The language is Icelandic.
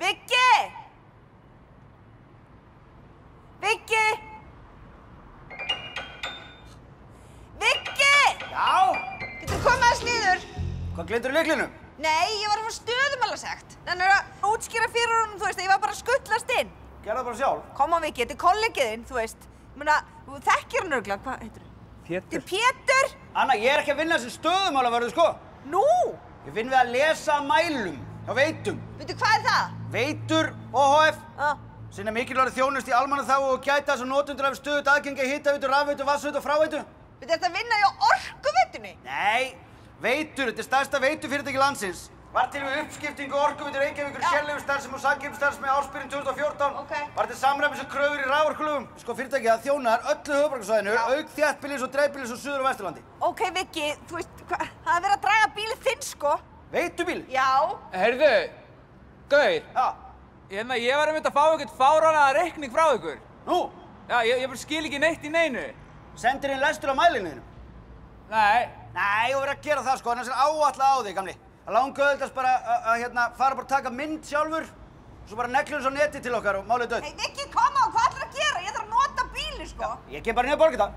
Viggi! Viggi! Viggi! Já? Getur komið aðeins niður? Hvað gleymdirðu lyklinum? Nei, ég var að fá stöðumalasekt. Þannig að útskýra fyrir honum, þú veist, að ég var bara að skutlast inn. Gerðu það bara sjálf. Kom á Viggi, þetta er kollegiðinn, þú veist. Ég meina, þú þekkir hann örugglega, hvað heitir hann? Þetta er Pétur. Anna, ég er ekki að vinna sem stöðumálavörður, sko. Nú? Ég vinn við að lesa mælum hjá Veitum. Veitu, hvað er það? Veitur OHF. Sinna mikilvægri þjónustu í almannaþágu og gæta þess að notendur hafi stöðugt aðgengi að hitaveitu, rafveitu, vatnsveitu og fráveitu. Veitu, þetta vinna hjá Orkuveitunni? Nei, Veitur, þetta er stærsta veitufyrirtæki landsins. Var til við uppskiptingu Orkuveitu Reykjavíkur sérleyfisstarfsemi og samkeppnisstarfsemi á ársbyrjun 2014. Var til samræmis og kröfur í raforkulögum. Sko, fyrirtækið það þjónar öllu höfuðborgarsvæðinu, auk þéttbýlis og dreifbýlis og Suður- og Vesturlandi. Ok, Viggi, þú veist, það er verið að draga bílið þinn, sko. Veitubíl? Já. Heyrðu, Gaur. Já. Ég var einmitt að fá einhvern fáránlega reikning frá ykkur. Nú? Já, ég bara skil ekki neitt í neinu. Sendir inn lestur á mælinuðinu? Nei. Nei, þú verður að gera það, sko, þannig að áætla á þig, gamli. Það langauðvitað bara að fara bara að taka mynd sjálfur, og svo bara negla þessu á neti til okkar og málið döð. Hey, Viggi, koma á, hvað ætlarðu að gera? Ég þarf að nota bílið, sko. Ég kem bara niður að borga það.